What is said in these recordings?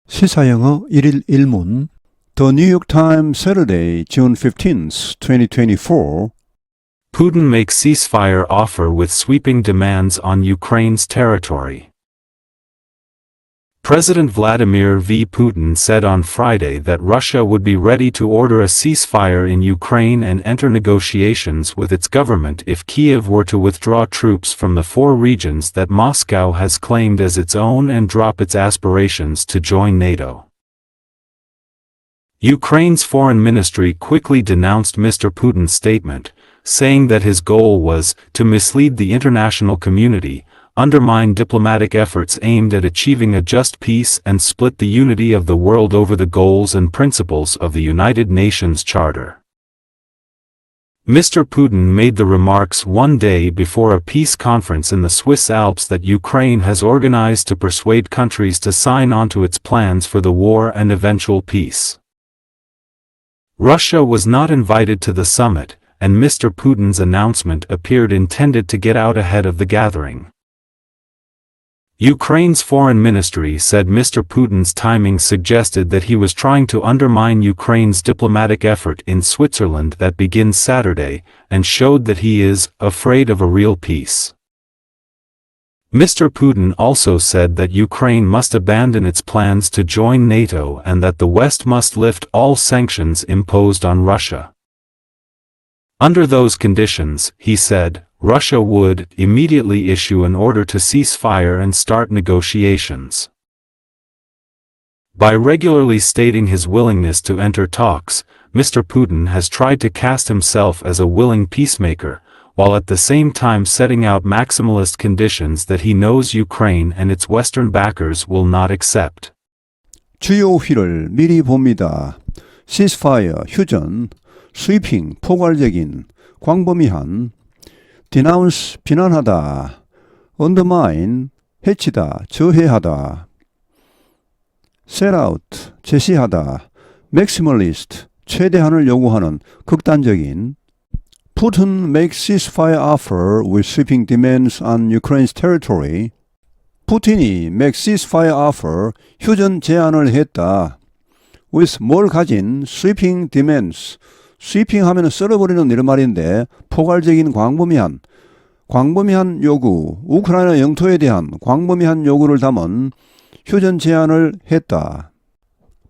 시사영어 1일 1문 The New York Times Saturday, June 15th, 2024 Putin makes ceasefire offer with sweeping demands on Ukraine's territory. President Vladimir V. Putin said on Friday that Russia would be ready to order a ceasefire in Ukraine and enter negotiations with its government if Kyiv were to withdraw troops from the four regions that Moscow has claimed as its own and drop its aspirations to join NATO. Ukraine's foreign ministry quickly denounced Mr. Putin's statement, saying that his goal was to mislead the international community, undermine diplomatic efforts aimed at achieving a just peace and split the unity of the world over the goals and principles of the United Nations Charter. Mr. Putin made the remarks one day before a peace conference in the Swiss Alps that Ukraine has organized to persuade countries to sign on to its plans for the war and eventual peace. Russia was not invited to the summit, and Mr. Putin's announcement appeared intended to get out ahead of the gathering. Ukraine's foreign ministry said Mr. Putin's timing suggested that he was trying to undermine Ukraine's diplomatic effort in Switzerland that begins Saturday, and showed that he is afraid of a real peace. Mr. Putin also said that Ukraine must abandon its plans to join NATO and that the West must lift all sanctions imposed on Russia. Under those conditions, he said, Russia would immediately issue an order to cease fire and start negotiations. By regularly stating his willingness to enter talks, Mr. Putin has tried to cast himself as a willing peacemaker, while at the same time setting out maximalist conditions that he knows Ukraine and its Western backers will not accept. 주요 휘를 미리 봅니다. ceasefire, 휴전, sweeping, 포괄적인, 광범위한, denounce, 비난하다, undermine, 해치다, 저해하다, set out, 제시하다, maximalist, 최대한을 요구하는 극단적인, Putin makes ceasefire offer with sweeping demands on Ukraine's territory. 푸틴이 makes ceasefire offer, 휴전 제안을 했다. with 뭘 가진 sweeping demands, sweeping 하면 썰어버리는 이런 말인데 포괄적인 광범위한 요구, 우크라이나 영토에 대한 광범위한 요구를 담은 휴전 제안을 했다.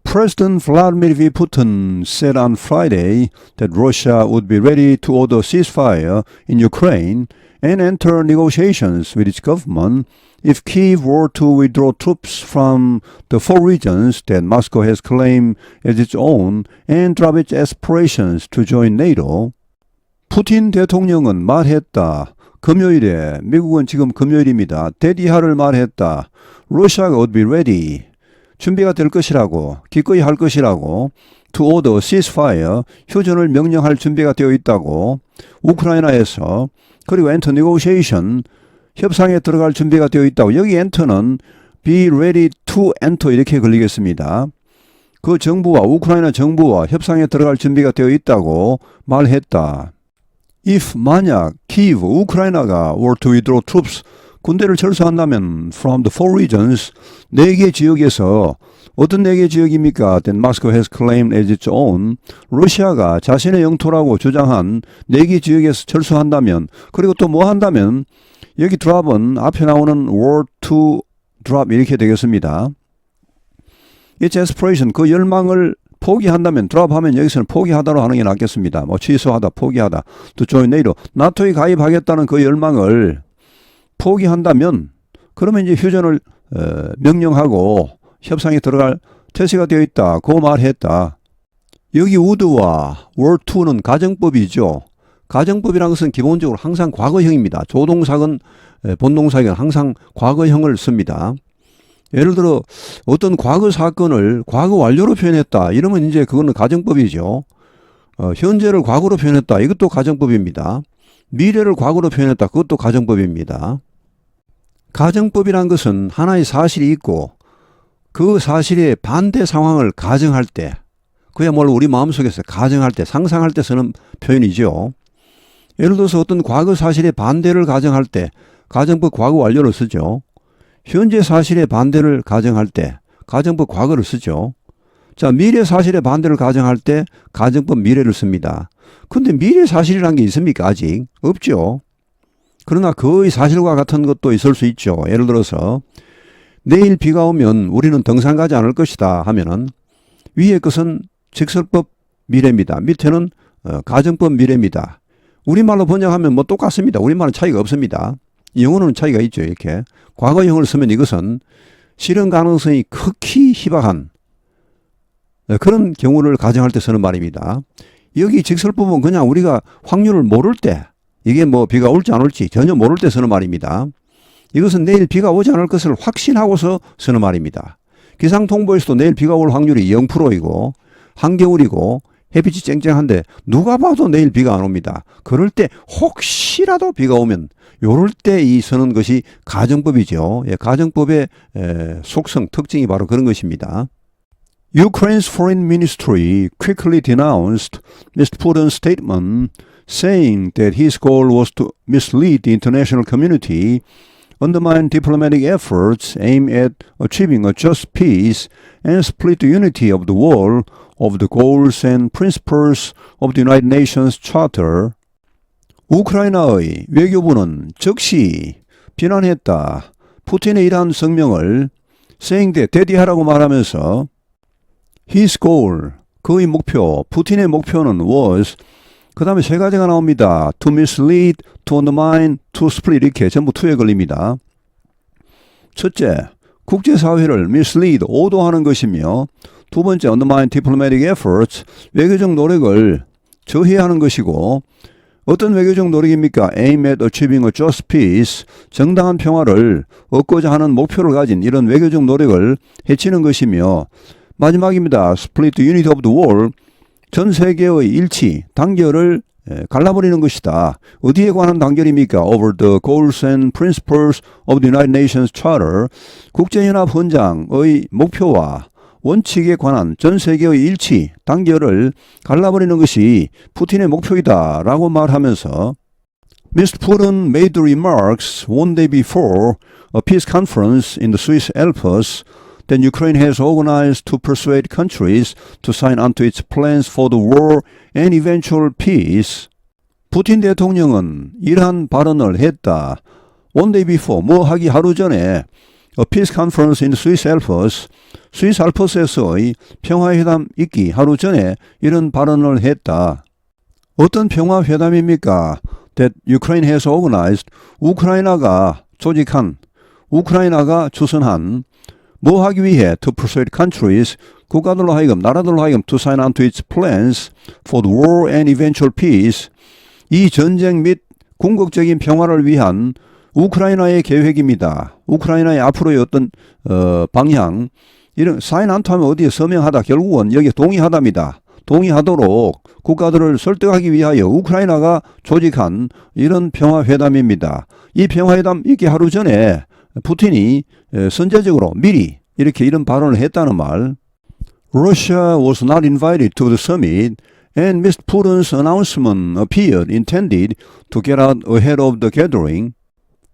President Vladimir V. Putin said on Friday that Russia would be ready to order ceasefire in Ukraine and enter negotiations with its government if Kyiv were to withdraw troops from the four regions that Moscow has claimed as its own and drop its aspirations to join NATO. 푸틴 대통령은 말했다. 금요일에, 미국은 지금 금요일입니다. 대디하를 말했다. Russia가 would be ready. 준비가 될 것이라고, 기꺼이 할 것이라고, to order ceasefire, 휴전을 명령할 준비가 되어 있다고, 우크라이나에서, 그리고 enter negotiation, 협상에 들어갈 준비가 되어 있다고. 여기 enter는 be ready to enter 이렇게 걸리겠습니다. 그 정부와 우크라이나 정부와 협상에 들어갈 준비가 되어 있다고 말했다. If 만약 키이브 우크라이나가 were to withdraw troops 군대를 철수한다면 from the four regions 4개 지역에서 어떤 4개 지역입니까? That Moscow has claimed as its own 러시아가 자신의 영토라고 주장한 4개 지역에서 철수한다면 그리고 또 뭐 한다면 여기 drop은 앞에 나오는 were to drop 이렇게 되겠습니다. Its aspiration 그 열망을 포기한다면 drop 하면 여기서는 포기하다로 하는 게 낫겠습니다. 뭐 취소하다 포기하다 to join NATO 나토에 가입하겠다는 그 열망을 포기한다면 그러면 이제 휴전을 명령하고 협상에 들어갈 태세가 되어 있다. 그 말했다. 여기 would와 were to는 가정법이죠. 가정법이라는 것은 기본적으로 항상 과거형입니다. 조동사건, 본동사건 항상 과거형을 씁니다. 예를 들어 어떤 과거 사건을 과거 완료로 표현했다. 이러면 이제 그거는 가정법이죠. 현재를 과거로 표현했다. 이것도 가정법입니다. 미래를 과거로 표현했다. 그것도 가정법입니다. 가정법이란 것은 하나의 사실이 있고 그 사실의 반대 상황을 가정할 때 그야말로 우리 마음속에서 가정할 때 상상할 때 쓰는 표현이죠. 예를 들어서 어떤 과거 사실의 반대를 가정할 때 가정법 과거 완료를 쓰죠. 현재 사실의 반대를 가정할 때 가정법 과거를 쓰죠. 자, 미래 사실의 반대를 가정할 때 가정법 미래를 씁니다. 근데 미래 사실이란 게 있습니까? 아직 없죠. 그러나 거의 사실과 같은 것도 있을 수 있죠. 예를 들어서 내일 비가 오면 우리는 등산 가지 않을 것이다 하면은 위의 것은 직설법 미래입니다. 밑에는 가정법 미래입니다. 우리말로 번역하면 뭐 똑같습니다. 우리말은 차이가 없습니다. 영어는 차이가 있죠. 이렇게 과거형을 쓰면 이것은 실현 가능성이 극히 희박한 그런 경우를 가정할 때 쓰는 말입니다. 여기 직설법은 그냥 우리가 확률을 모를 때, 이게 뭐 비가 올지 안 올지 전혀 모를 때 쓰는 말입니다. 이것은 내일 비가 오지 않을 것을 확신하고서 쓰는 말입니다. 기상통보에서도 내일 비가 올 확률이 0%이고 한겨울이고 햇빛이 쨍쨍한데 누가 봐도 내일 비가 안 옵니다. 그럴 때 혹시라도 비가 오면 요럴 때 이 쓰는 것이 가정법이죠. 예, 가정법의 속성, 특징이 바로 그런 것입니다. Ukraine's foreign ministry quickly denounced Mr. Putin's statement, saying that his goal was to mislead the international community, undermine diplomatic efforts aimed at achieving a just peace, and split the unity of the world of the goals and principles of the United Nations Charter. 우크라이나의 외교부는 즉시 비난했다. 푸틴의 이러한 성명을 saying that 대디하라고 말하면서 his goal, 그의 목표, 푸틴의 목표는 was, 그 다음에 세 가지가 나옵니다. to mislead, to undermine, to split 이렇게 전부 to에 걸립니다. 첫째, 국제사회를 mislead, 오도하는 것이며 두 번째, undermine diplomatic efforts, 외교적 노력을 저해하는 것이고 어떤 외교적 노력입니까? aim at achieving a just peace, 정당한 평화를 얻고자 하는 목표를 가진 이런 외교적 노력을 해치는 것이며 마지막입니다. split the unity of the world, 전 세계의 일치, 단결을 갈라버리는 것이다. 어디에 관한 단결입니까? over the goals and principles of the United Nations Charter, 국제연합 헌장의 목표와 원칙에 관한 전 세계의 일치, 단결을 갈라버리는 것이 푸틴의 목표이다 라고 말하면서 Mr. Putin made the remarks one day before a peace conference in the Swiss Alps that Ukraine has organized to persuade countries to sign onto its plans for the war and eventual peace. 푸틴 대통령은 이러한 발언을 했다. One day before, 뭐 하기 하루 전에 A peace conference in the Swiss Alps, 스위스 알프스에서의 평화회담 있기 하루 전에 이런 발언을 했다. 어떤 평화회담입니까? That Ukraine has organized, 우크라이나가 조직한, 우크라이나가 주선한 뭐 하기 위해 to persuade countries, 국가들로 하여금, 나라들로 하여금 to sign on to its plans for the war and eventual peace, 이 전쟁 및 궁극적인 평화를 위한 우크라이나의 계획입니다. 우크라이나의 앞으로의 어떤 방향, 이런 sign on to 하면 어디에 서명하다, 결국은 여기에 동의하답니다. 동의하도록 국가들을 설득하기 위하여 우크라이나가 조직한 이런 평화회담입니다. 이 평화회담 있기 하루 전에 푸틴이 선제적으로 미리 이렇게 이런 발언을 했다는 말. Russia was not invited to the summit and Mr. Putin's announcement appeared intended to get out ahead of the gathering.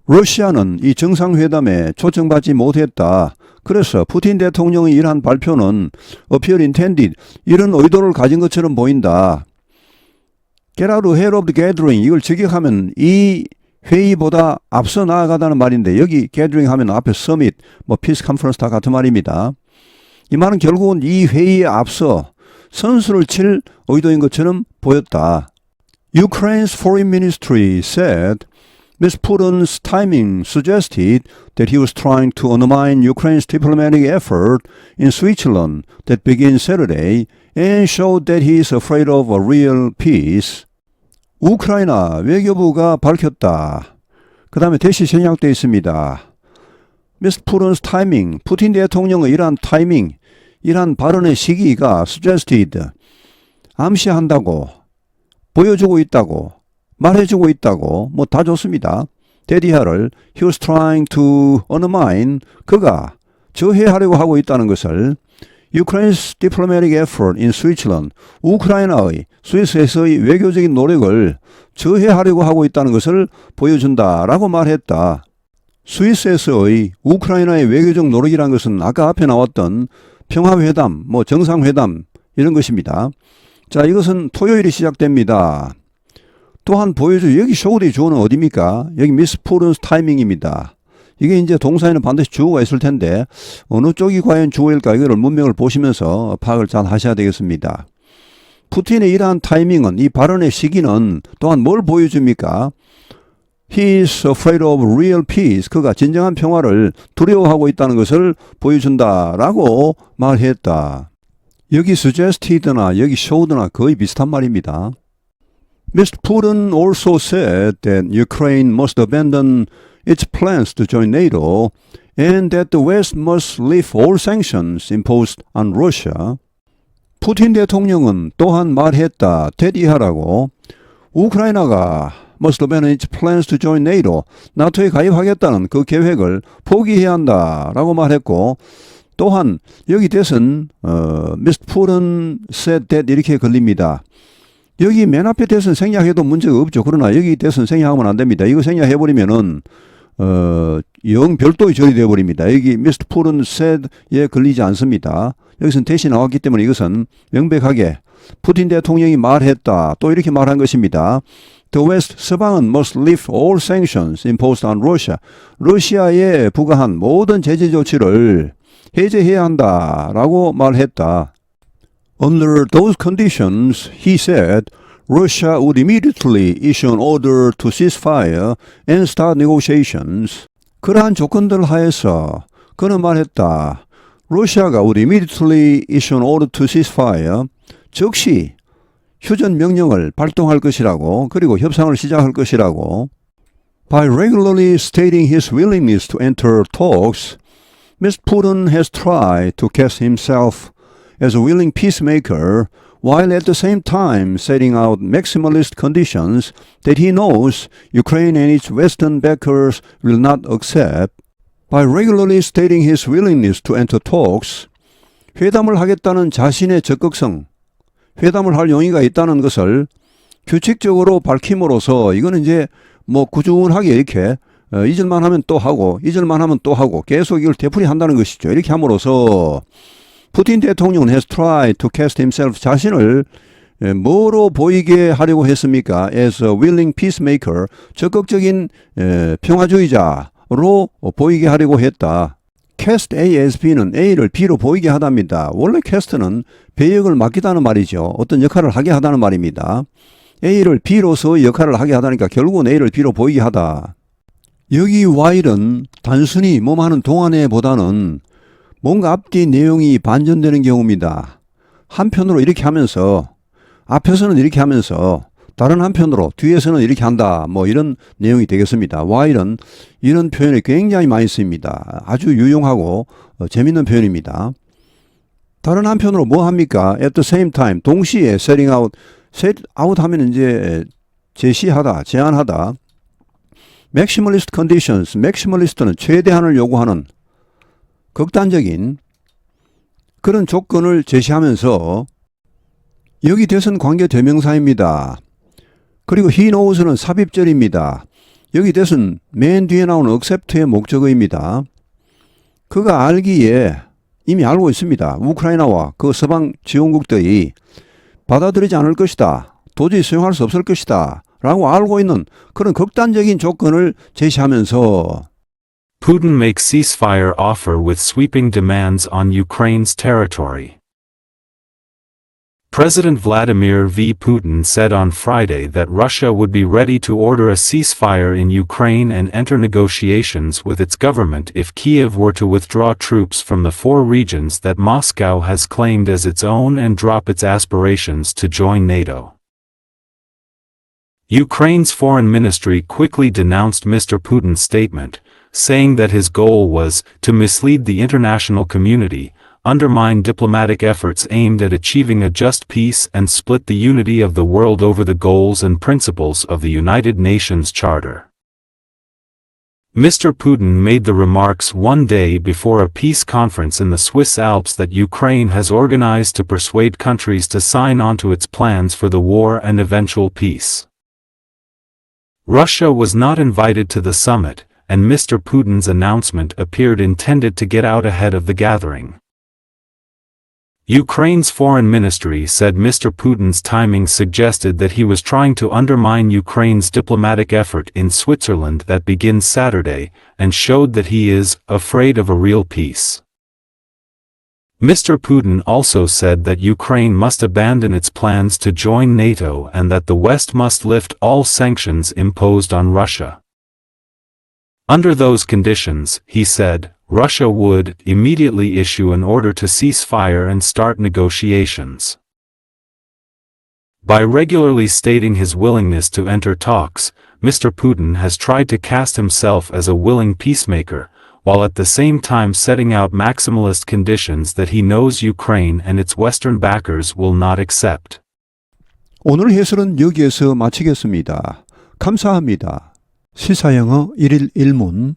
러시아는 이 정상회담에 초청받지 못했다. 그래서 푸틴 대통령의 이러한 발표는 appeared intended, 이런 의도를 가진 것처럼 보인다. Get out ahead of the gathering, 이걸 직역하면 이 회의보다 앞서 나아가다는 말인데 여기 gathering 하면 앞에 summit, 뭐 peace conference 다 같은 말입니다. 이 말은 결국은 이 회의에 앞서 선수를 칠 의도인 것처럼 보였다. Ukraine's foreign ministry said Mr. Putin's timing suggested that he was trying to undermine Ukraine's diplomatic effort in Switzerland that began Saturday and showed that he is afraid of a real peace. 우크라이나 외교부가 밝혔다. 그 다음에 대시 생략되어 있습니다. Mr. Putin's timing, 푸틴 대통령의 이러한 타이밍, 이러한 발언의 시기가 suggested, 암시한다고, 보여주고 있다고, 말해주고 있다고, 뭐 다 좋습니다. 데디하를 he was trying to undermine, 그가 저해하려고 하고 있다는 것을 Ukraine's diplomatic effort in Switzerland, 우크라이나의 스위스에서의 외교적인 노력을 저해하려고 하고 있다는 것을 보여준다라고 말했다. 스위스에서의 우크라이나의 외교적 노력이란 것은 아까 앞에 나왔던 평화회담, 정상회담 이런 것입니다. 자, 이것은 토요일에 시작됩니다. 또한 보여줘. 여기 쇼우데이 주어는 어디입니까? 여기 미스 푸른스 타이밍입니다. 이게 이제 동사에는 반드시 주어가 있을 텐데 어느 쪽이 과연 주어일까 이거를 문맥을 보시면서 파악을 잘 하셔야 되겠습니다. 푸틴의 이러한 타이밍은 이 발언의 시기는 또한 뭘 보여줍니까? He is afraid of real peace. 그가 진정한 평화를 두려워하고 있다는 것을 보여준다라고 말했다. 여기 suggested나 여기 showed나 거의 비슷한 말입니다. Mr. Putin also said that Ukraine must abandon its plans to join NATO and that the West must lift all sanctions imposed on Russia. 푸틴 대통령은 또한 말했다. 대디하라고. 우크라이나가 must abandon its plans to join NATO. 나토에 가입하겠다는 그 계획을 포기해야 한다라고 말했고 또한 여기 대선 Mr. Putin said that 이렇게 걸립니다. 여기 맨 앞에 대선 생략해도 문제가 없죠. 그러나 여기 대선 생략하면 안 됩니다. 이거 생략해버리면은 영 별도의 절이 되어버립니다. 여기 Mr. Putin said에 걸리지 않습니다. 여기서는 대신 나왔기 때문에 이것은 명백하게 푸틴 대통령이 말했다. 또 이렇게 말한 것입니다. The West, 서방은 must lift all sanctions imposed on Russia. 러시아에 부과한 모든 제재 조치를 해제해야 한다라고 말했다. Under those conditions, he said, Russia would immediately issue an order to cease fire and start negotiations. 그러한 조건들 하에서 그는 말했다. 러시아가 would immediately issue an order to cease fire. 즉시 휴전 명령을 발동할 것이라고 그리고 협상을 시작할 것이라고. By regularly stating his willingness to enter talks, Mr. Putin has tried to cast himself as a willing peacemaker while at the same time setting out maximalist conditions that he knows Ukraine and its Western backers will not accept. By regularly stating his willingness to enter talks, 회담을 하겠다는 자신의 적극성, 회담을 할 용의가 있다는 것을 규칙적으로 밝힘으로써 이거는 이제 꾸준하게 이렇게 잊을만 하면 또 하고 잊을만 하면 또 하고 계속 이걸 되풀이한다는 것이죠. 이렇게 함으로써 푸틴 대통령은 has tried to cast himself 자신을 뭐로 보이게 하려고 했습니까? As a willing peacemaker, 적극적인 평화주의자로 보이게 하려고 했다. cast A as B는 A를 B로 보이게 하답니다. 원래 cast는 배역을 맡기다는 말이죠. 어떤 역할을 하게 하다는 말입니다. A를 B로서 역할을 하게 하다니까 결국은 A를 B로 보이게 하다. 여기 while은 단순히 하는 동안에보다는 뭔가 앞뒤 내용이 반전되는 경우입니다. 한편으로 이렇게 하면서 앞에서는 이렇게 하면서 다른 한편으로 뒤에서는 이렇게 한다. 이런 내용이 되겠습니다. while은 이런 표현이 굉장히 많이 쓰입니다. 아주 유용하고 재밌는 표현입니다. 다른 한편으로 뭐 합니까? At the same time, 동시에 setting out. set out 하면 이제 제시하다, 제안하다. maximalist conditions, maximalist는 최대한을 요구하는 극단적인 그런 조건을 제시하면서 여기 대선 관계 대명사입니다. 그리고 he knows는 삽입절입니다. 여기 대선 맨 뒤에 나오는 accept의 목적어입니다. 그가 알기에 이미 알고 있습니다. 우크라이나와 그 서방 지원국들이 받아들이지 않을 것이다. 도저히 수용할 수 없을 것이다. 라고 알고 있는 그런 극단적인 조건을 제시하면서 Putin makes ceasefire offer with sweeping demands on Ukraine's territory. President Vladimir V. Putin said on Friday that Russia would be ready to order a ceasefire in Ukraine and enter negotiations with its government if Kiev were to withdraw troops from the 4 regions that Moscow has claimed as its own and drop its aspirations to join NATO. Ukraine's foreign ministry quickly denounced Mr. Putin's statement, saying that his goal was to mislead the international community, undermine diplomatic efforts aimed at achieving a just peace and split the unity of the world over the goals and principles of the United Nations Charter. Mr. Putin made the remarks one day before a peace conference in the Swiss Alps that Ukraine has organized to persuade countries to sign on to its plans for the war and eventual peace. Russia was not invited to the summit, and Mr. Putin's announcement appeared intended to get out ahead of the gathering. Ukraine's foreign ministry said Mr. Putin's timing suggested that he was trying to undermine Ukraine's diplomatic effort in Switzerland that begins Saturday, and showed that he is afraid of a real peace. Mr. Putin also said that Ukraine must abandon its plans to join NATO and that the West must lift all sanctions imposed on Russia. Under those conditions, he said, Russia would immediately issue an order to cease fire and start negotiations. By regularly stating his willingness to enter talks, Mr. Putin has tried to cast himself as a willing peacemaker, while at the same time setting out maximalist conditions that he knows Ukraine and its Western backers will not accept. 오늘 해설은 여기에서 마치겠습니다. 감사합니다. 시사영어 1일 1문